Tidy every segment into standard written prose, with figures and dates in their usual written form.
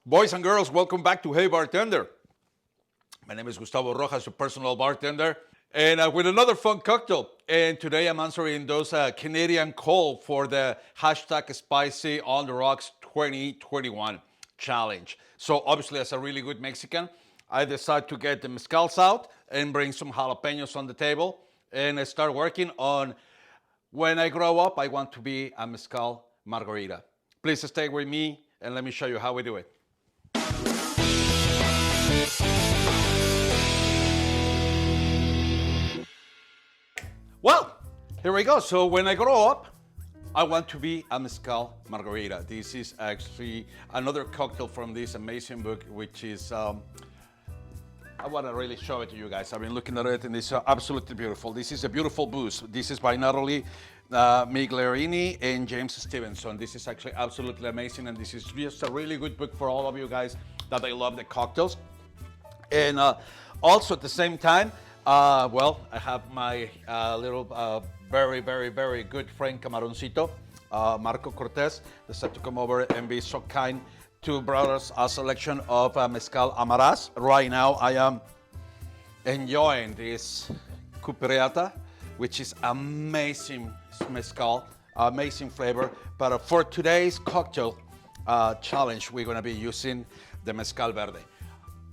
Boys and girls, welcome back to Hey Bartender. My name is Gustavo Rojas, your personal bartender, and with another fun cocktail. And today I'm answering those Canadian call for the hashtag Spicy on the Rocks 2021 challenge. So obviously, as a really good Mexican, I decided to get the mezcals out and bring some jalapenos on the table and start working on when I grow up, I want to be a Mezcal Margarita. Please stay with me and let me show you how we do it. Well, here we go. So when I grow up, I want to be a Mezcal Margarita. This is actually another cocktail from this amazing book, which is, I want to really show it to you guys. I've been looking at it and it's absolutely beautiful. This is a beautiful booze. This is by not only Miglerini and James Stevenson. This is actually absolutely amazing, and this is just a really good book for all of you guys that I love the cocktails. And also at the same time, well, I have my little very, very, very good friend Camaroncito, Marco Cortez, decided to come over and be so kind to bring us a selection of Mezcal Amaraz. Right now I am enjoying this Cupreata, which is amazing mezcal, amazing flavor. But for today's cocktail challenge, we're gonna be using the Mezcal Verde.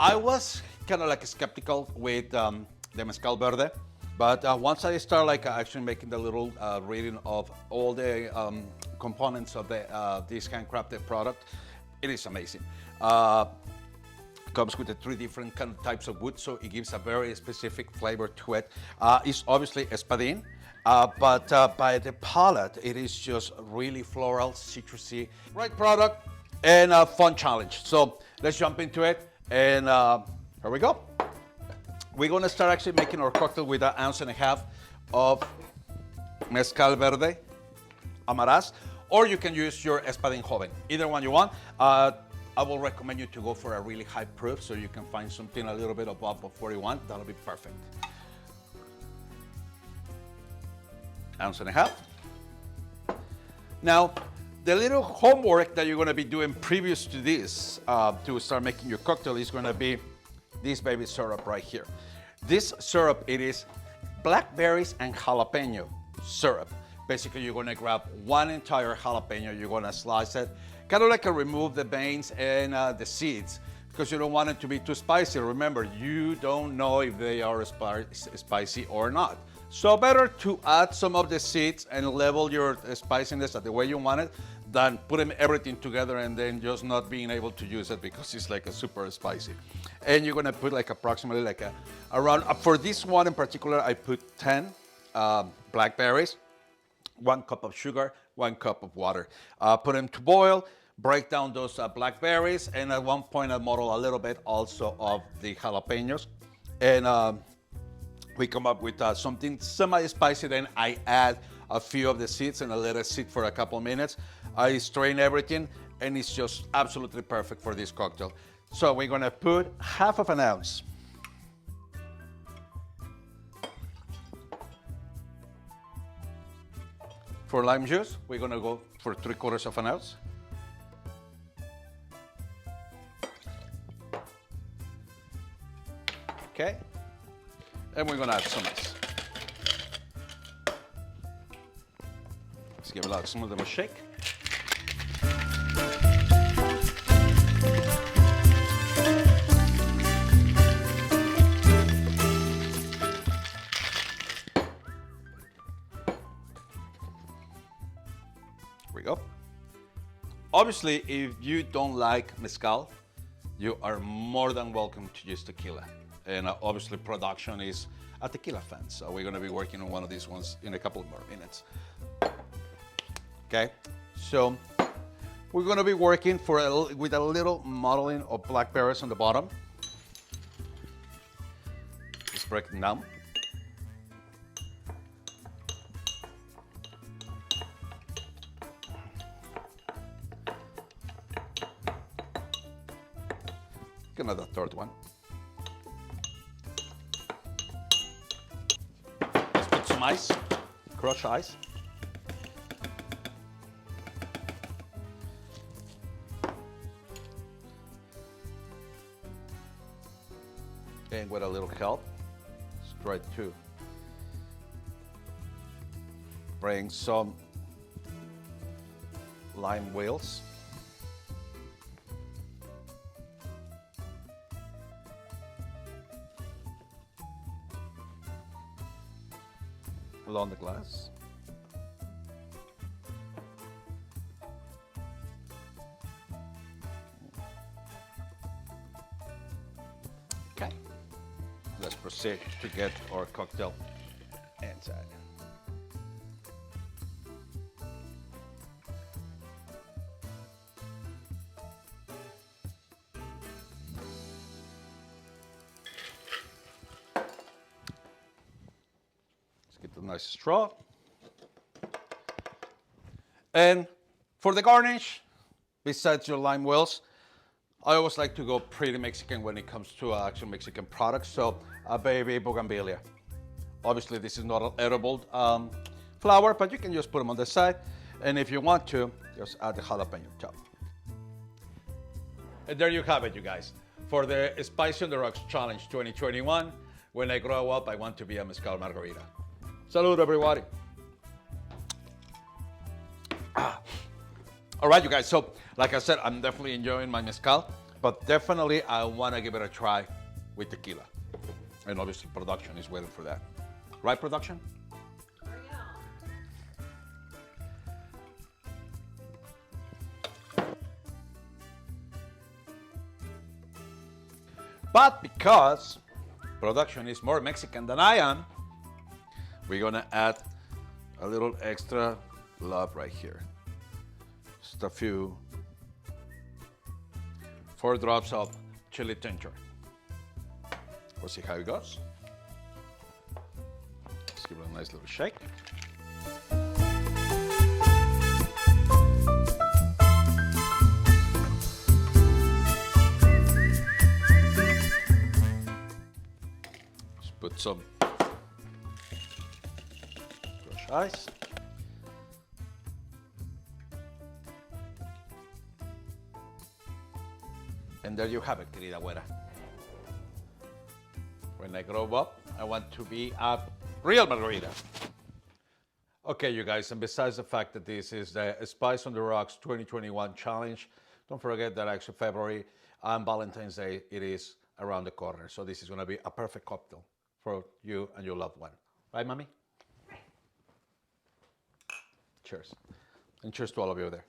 I was kind of like skeptical with the Mezcal Verde, but once I start like actually making the little reading of all the components of this handcrafted product, it is amazing. Comes with the 3 different kind of types of wood, so it gives a very specific flavor to it. It's obviously espadín, but by the palate, it is just really floral, citrusy, right product, and a fun challenge. So let's jump into it, and here we go. We're gonna start actually making our cocktail with 1.5 ounces of Mezcal Verde Amaraz, or you can use your Espadín Joven, either one you want. I will recommend you to go for a really high proof, so you can find something a little bit above 41. That'll be perfect. 1.5 ounces. Now, the little homework that you're gonna be doing previous to this, to start making your cocktail, is gonna be this baby syrup right here. This syrup, it is blackberries and jalapeno syrup. Basically, you're gonna grab 1 entire jalapeno, you're gonna slice it, kind of like remove the veins and the seeds, because you don't want it to be too spicy. Remember, you don't know if they are spicy or not. So better to add some of the seeds and level your spiciness the way you want it, than putting everything together and then just not being able to use it because it's like a super spicy. And you're gonna put like approximately like around, for this one in particular, I put 10 blackberries, 1 cup of sugar, 1 cup of water. Put them to boil, break down those blackberries, and at one point I muddle a little bit also of the jalapenos. And we come up with something semi-spicy. Then I add a few of the seeds and I let it sit for a couple minutes. I strain everything, and it's just absolutely perfect for this cocktail. So we're gonna put 1/2 ounce. For lime juice, we're gonna go for 3/4 ounce. Okay, and we're gonna add some ice. Let's give it some of them a shake. Here we go. Obviously, if you don't like mezcal, you are more than welcome to use tequila. And obviously production is a tequila fan, so we're gonna be working on one of these ones in a couple more minutes. Okay, so we're gonna be working with a little modeling of blackberries on the bottom. Just break them down. Another 3rd one. Let's put some ice, crushed ice. and with a little help, let's try to bring some lime wheels. Along the glass. Okay, let's proceed to get our cocktail inside. Let's get a nice straw. And for the garnish, besides your lime wheels, I always like to go pretty Mexican when it comes to actual Mexican products. So a baby bougainvillea. Obviously, this is not an edible flower, but you can just put them on the side. And if you want to, just add the jalapeno top. And there you have it, you guys. For the Spicy on the Rocks Challenge 2021, when I grow up, I want to be a Mezcal Margarita. Salud, everybody. All right, you guys, so like I said, I'm definitely enjoying my mezcal, but definitely I want to give it a try with tequila. And obviously production is waiting for that. Right, production? But because production is more Mexican than I am, we're gonna add a little extra love right here. Just a few 4 drops of chili tincture. We'll see how it goes. Let's give it a nice little shake. Just put some crushed ice. And there you have it, querida güera. When I grow up, I want to be a real margarita. Okay, you guys, and besides the fact that this is the Spice on the Rocks 2021 challenge, don't forget that actually February and Valentine's Day, it is around the corner. So this is gonna be a perfect cocktail for you and your loved one. Right, mommy? Right. Cheers. And cheers to all of you there.